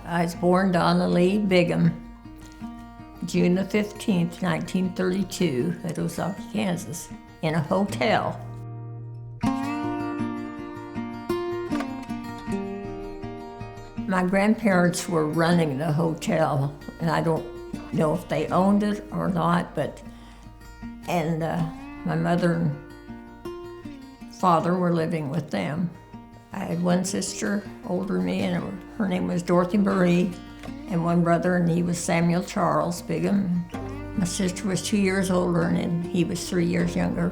I was born Donna Lee Bigham, June the 15th, 1932, at Ozawkie, Kansas, in a hotel. My grandparents were running the hotel, and I don't know if they owned it or not, and my mother and father were living with them. I had one sister older than me, and her name was Dorothy Marie, and one brother, and he was Samuel Charles Bigham. My sister was 2 years older, and he was 3 years younger.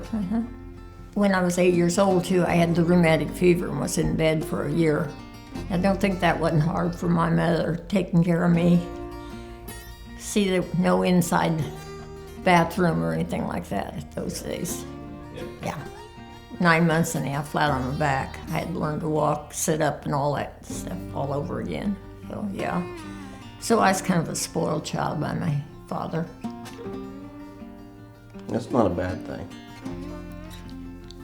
When I was 8 years old, too, I had the rheumatic fever and was in bed for a year. I don't think that wasn't hard for my mother taking care of me. See, there was no inside bathroom or anything like that those days. Yeah. 9 months and a half flat on my back. I had to learn to walk, sit up, and all that stuff all over again. So, yeah. So I was kind of a spoiled child by my father. That's not a bad thing.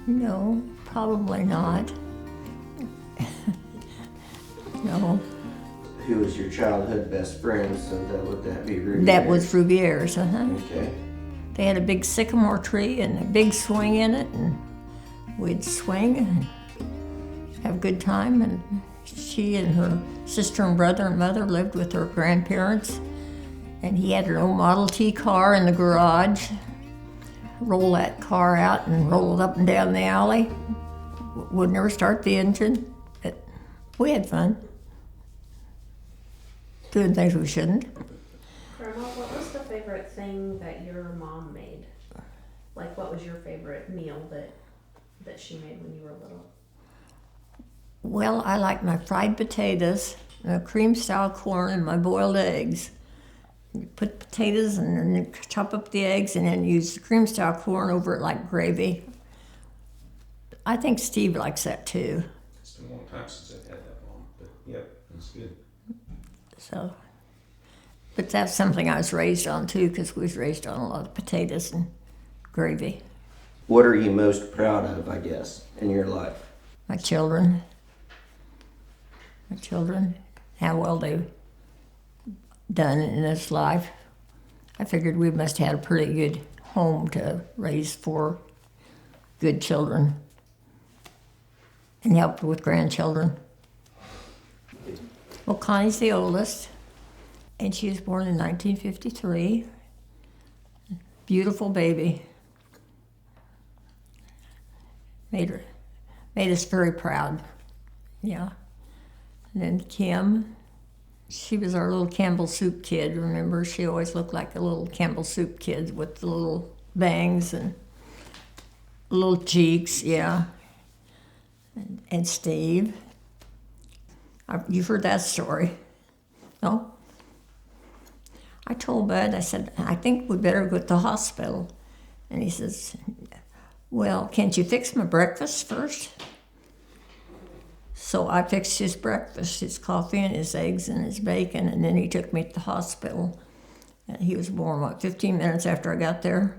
No, probably not. No. Who was your childhood best friend? So would that be Ruby? That was Rubier's, Okay. They had a big sycamore tree and a big swing in it, and we'd swing and have a good time. And she and her sister and brother and mother lived with her grandparents. And he had her own Model T car in the garage. Roll that car out and roll it up and down the alley. Would never start the engine, but we had fun. Doing things we shouldn't. Grandma, what was the favorite thing that your mom made? Like, what was your favorite meal that she made when you were little? Well, I like my fried potatoes, my cream-style corn, and my boiled eggs. You put potatoes and then you chop up the eggs and then use the cream-style corn over it like gravy. I think Steve likes that too. It's been a long time since I've had that, Mom, but yep, that's good. So, but that's something I was raised on too, because we was raised on a lot of potatoes and gravy. What are you most proud of, I guess, in your life? My children, how well they've done in this life. I figured we must have had a pretty good home to raise 4 good children and help with grandchildren. Well, Connie's the oldest, and she was born in 1953. Beautiful baby. Made us very proud, yeah. And then Kim, she was our little Campbell Soup kid. Remember, she always looked like a little Campbell Soup kid with the little bangs and little cheeks, yeah. And Steve. You've heard that story, no? I told Bud, I said, I think we better go to the hospital. And he says, well, can't you fix my breakfast first? So I fixed his breakfast, his coffee and his eggs and his bacon, and then he took me to the hospital. And he was born, 15 minutes after I got there?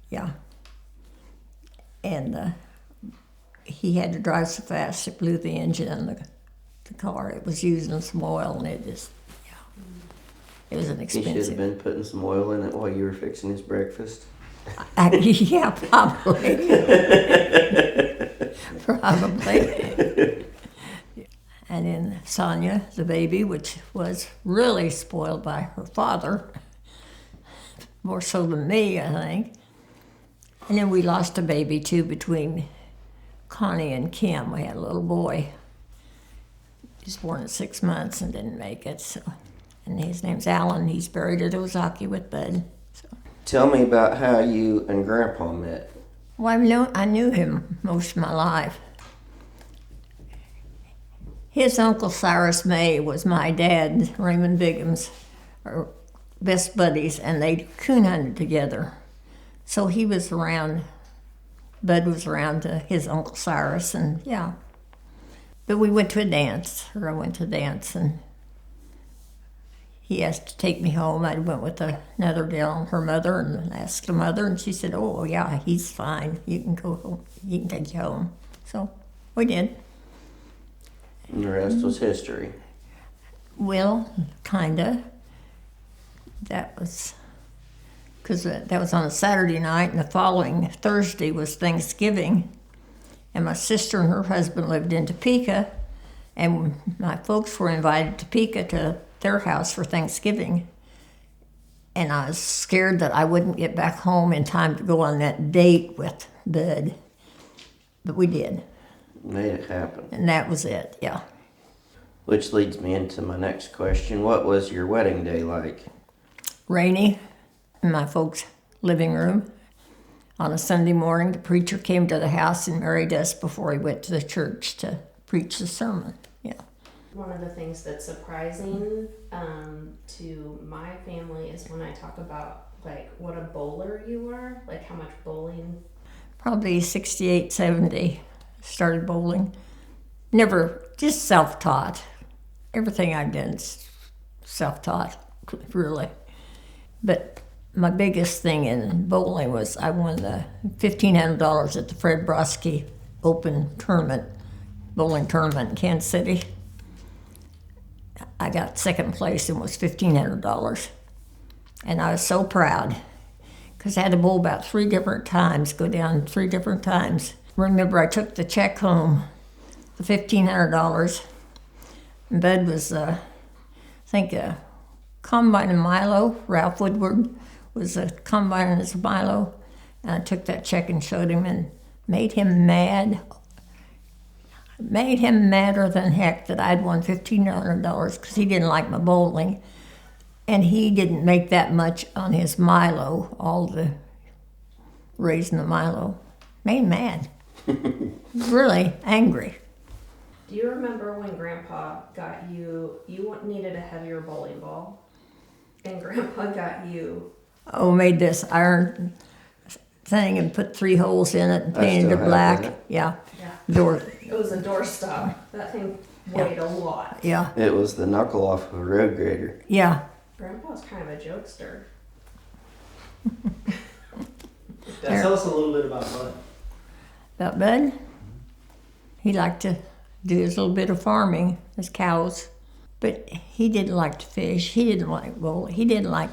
Yeah. And he had to drive so fast it blew the engine on the car. It was using some oil, and it just, yeah. It was an expensive. He should have been putting some oil in it while you were fixing his breakfast. Yeah, probably. Probably. And then Sonia, the baby, which was really spoiled by her father, more so than me, I think. And then we lost a baby, too, between Connie and Kim. We had a little boy. He was born at 6 months and didn't make it. So, and his name's Alan. He's buried at Ozawkie with Bud. So. Tell me about how you and Grandpa met. Well, I knew him most of my life. His Uncle Cyrus May was my dad, Raymond Bigham's best buddies, and they coon hunted together. So he was around, Bud was around his Uncle Cyrus, and yeah. But we went to a dance, or I went to a dance, and he asked to take me home. I went with another gal, her mother, and asked the mother, and she said, oh, yeah, he's fine. You can go home. He can take you home. So we did. And the rest was history. Well, kinda. That was because that was on a Saturday night, and the following Thursday was Thanksgiving. And my sister and her husband lived in Topeka, and my folks were invited to Topeka to their house for Thanksgiving. And I was scared that I wouldn't get back home in time to go on that date with Bud. But we did, Made it happen. and that was it, yeah. Which leads me into my next question. What was your wedding day like? Rainy in my folks' living room. On a Sunday morning, the preacher came to the house and married us before he went to the church to preach the sermon. Yeah. One of the things that's surprising to my family is when I talk about like what a bowler you were, like how much bowling. Probably 68, 70, started bowling. Never, just self-taught. Everything I did is self-taught, really. But my biggest thing in bowling was I won the $1,500 at the Fred Brodsky Open Tournament, bowling tournament in Kansas City. I got second place and was $1,500. And I was so proud because I had to bowl about 3 different times, go down 3 different times. Remember, I took the check home, the $1,500. And Bud was, I think, a combine in Milo. Ralph Woodward was a combine in his Milo. And I took that check and showed him and made him mad. Made him madder than heck that I'd won $1,500 because he didn't like my bowling. And he didn't make that much on his Milo, all the raising the Milo. Made him mad. Really angry. Do you remember when Grandpa got you needed a heavier bowling ball, and Grandpa got you? Oh, made this iron thing and put 3 holes in it and I painted still it have black. that. Yeah. Yeah, Door. it was a doorstop. That thing weighed a lot. Yeah. It was the knuckle off of a road grader. Yeah. Grandpa's kind of a jokester. Tell us a little bit about Bud. About Bud, he liked to do his little bit of farming, his cows. But he didn't like to fish. He didn't like bowling. He didn't like.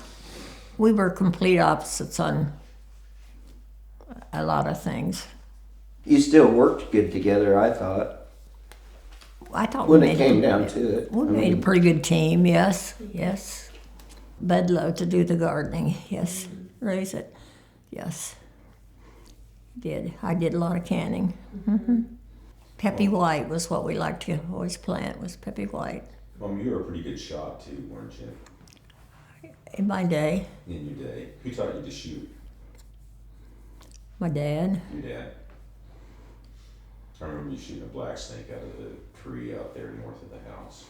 We were complete opposites on a lot of things. You still worked good together, I thought. I thought When we it made came down to it. we I made a mean, pretty good team. Yes, yes. Bud loved to do the gardening. Yes, raise it. Yes, did. I did a lot of canning. Peppy White was what we liked to always plant. Was Peppy White Mom, you were a pretty good shot too, weren't you? in my day? In your day. Who taught you to shoot? My dad. Your dad. I remember you shooting a black snake out of the tree out there north of the house.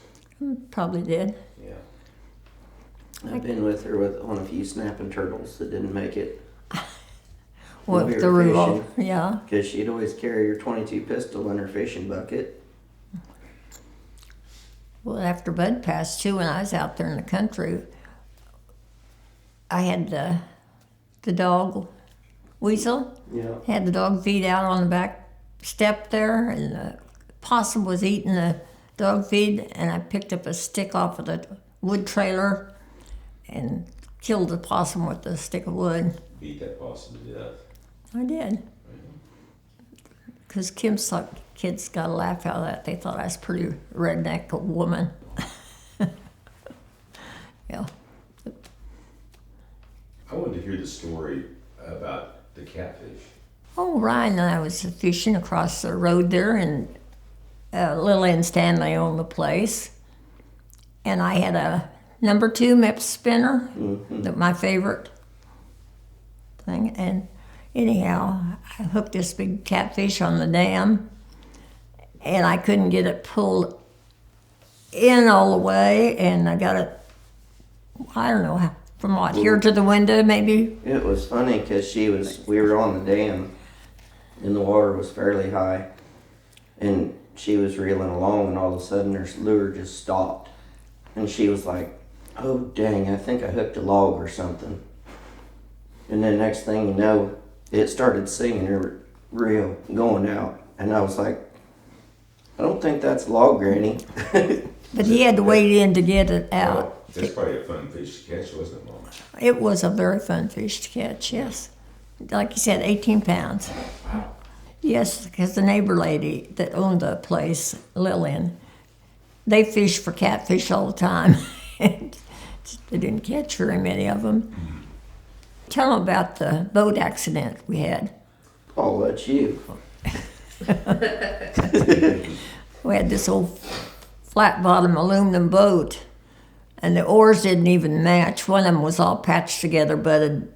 Probably did. Yeah. I've been with her on a few snapping turtles that didn't make it. What we the were revolver? fishing. Yeah. Because she'd always carry her .22 pistol in her fishing bucket. Well, after Bud passed too, when I was out there in the country, I had the dog Weasel. Yeah. Had the dog feed out on the back step there, and the possum was eating the dog feed, and I picked up a stick off of the wood trailer and killed the possum with the stick of wood. Beat that possum to death. I did. Because Kim's thought kids got a laugh out of that. They thought I was a pretty redneck woman. Yeah. I wanted to hear the story about the catfish. Oh, Ryan and I was fishing across the road there, and Lil Ann Stanley owned the place. And I had a number 2 Mip spinner, my favorite thing. And anyhow, I hooked this big catfish on the dam, and I couldn't get it pulled in all the way, and I got it, I don't know, from what, here to the window maybe? It was funny because we were on the dam and the water was fairly high, and she was reeling along, and all of a sudden her lure just stopped. And she was like, oh dang, I think I hooked a log or something. And then next thing you know, it started singing her reel going out. And I was like, I don't think that's law, Granny. But he had to wade in to get it out. Well, that's probably a fun fish to catch, wasn't it, Mama? It was a very fun fish to catch, yes. Like you said, 18 pounds. Yes, because the neighbor lady that owned the place, Lillian, they fished for catfish all the time. And they didn't catch very many of them. Tell them about the boat accident we had. I'll let you. We had this old flat bottom aluminum boat, and the oars didn't even match. One of them was all patched together, but had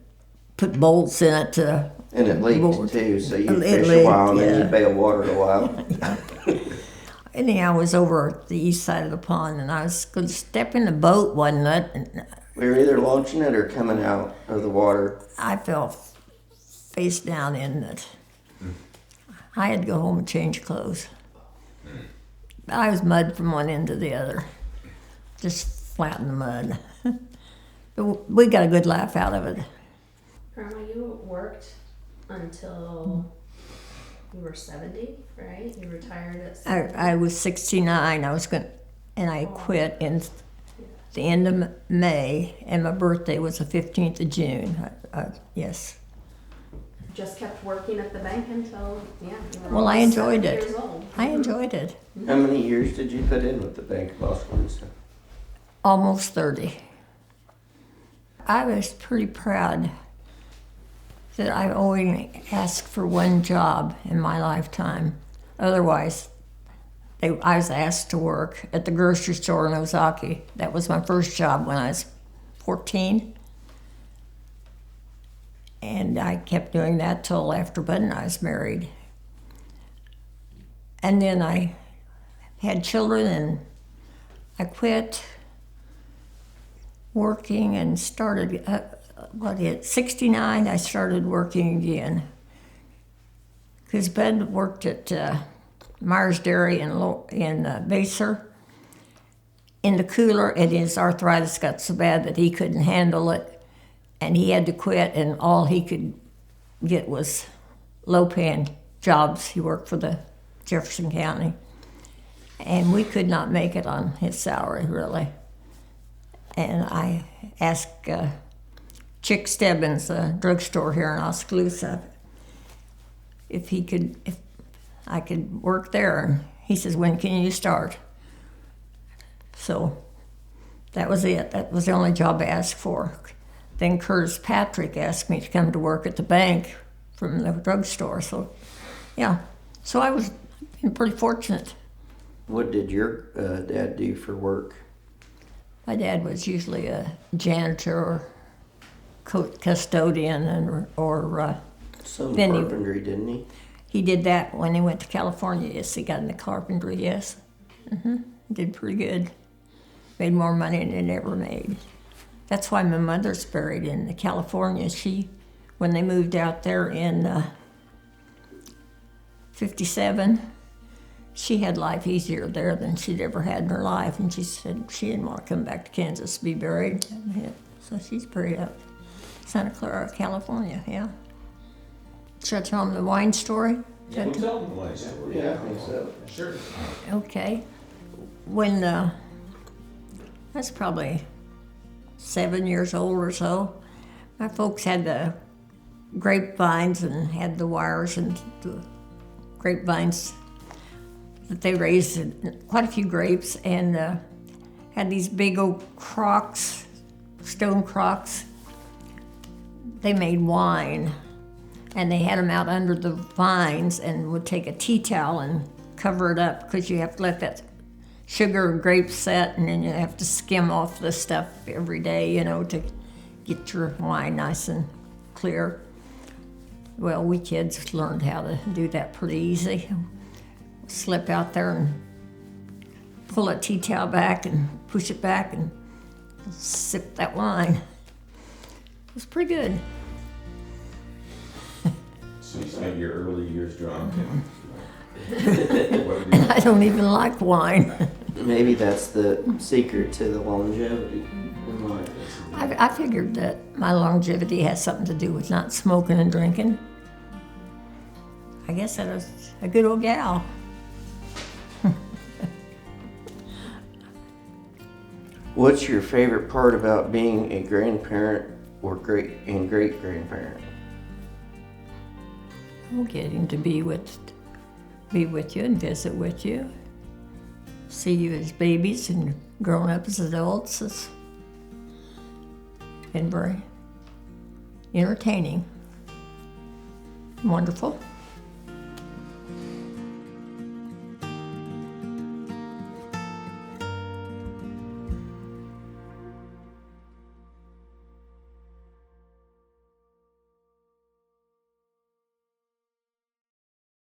put bolts in it to. And it leaked Board. too, so you It fish a leaked, while and then yeah. you bail water a while. Anyhow, I was over at the east side of the pond, and I was going to step in the boat one night, and We were either launching it or coming out of the water. I fell face down in it. I had to go home and change clothes. I was mud from one end to the other, just flat in the mud. But we got a good laugh out of it. Grandma, you worked until you were 70, right? You retired at 70. I was 69. And I quit in the end of May, and my birthday was the 15th of June. Yes. Just kept working at the bank until, you were Well, I almost enjoyed 70 it. years old. I enjoyed it. How many years did you put in with the Bank of Oskaloosa? Almost 30. I was pretty proud that I only asked for one job in my lifetime. Otherwise, I was asked to work at the grocery store in Ozawkie. That was my first job when I was 14. And I kept doing that till after Bud and I was married. And then I had children, and I quit working and started, 69, I started working again. Because Bud worked at Myers Dairy in Baser in the cooler, and his arthritis got so bad that he couldn't handle it, and he had to quit, and all he could get was low-paying jobs. He worked for the Jefferson County, and we could not make it on his salary, really. And I asked Chick Stebbins, a drugstore here in Oskaloosa, if I could work there. And he says, "When can you start?" So that was it. That was the only job I asked for. Then Curtis Patrick asked me to come to work at the bank from the drugstore. So, yeah. So I was pretty fortunate. What did your dad do for work? My dad was usually a janitor or custodian or Some Then he- carpentry, didn't he? he did that when he went to California. Yes, he got into carpentry, yes. Did pretty good. Made more money than he ever made. That's why my mother's buried in California. When they moved out there in 57, she had life easier there than she'd ever had in her life. And she said she didn't want to come back to Kansas to be buried. So she's buried up Santa Clara, California, yeah. Should I tell them the wine story? Yeah, we'll tell them the wine story. Yeah, I think so. Sure. Okay. When that's probably 7 years old or so, my folks had the grapevines and had the wires and the grapevines that they raised, quite a few grapes, and had these big old crocks, stone crocks. They made wine, and they had them out under the vines and would take a tea towel and cover it up, because you have to let that sugar and grapes set, and then you have to skim off the stuff every day, to get your wine nice and clear. Well, we kids learned how to do that pretty easy. Slip out there and pull a tea towel back and push it back and sip that wine. It was pretty good. So you spent your early years drunk and And I don't even like wine. Maybe that's the secret to the longevity in life. I figured that my longevity has something to do with not smoking and drinking. I guess I was a good old gal. What's your favorite part about being a grandparent or great grandparent? Oh, getting to be with you and visit with you. See you as babies and grown up as adults. It's been very entertaining. Wonderful.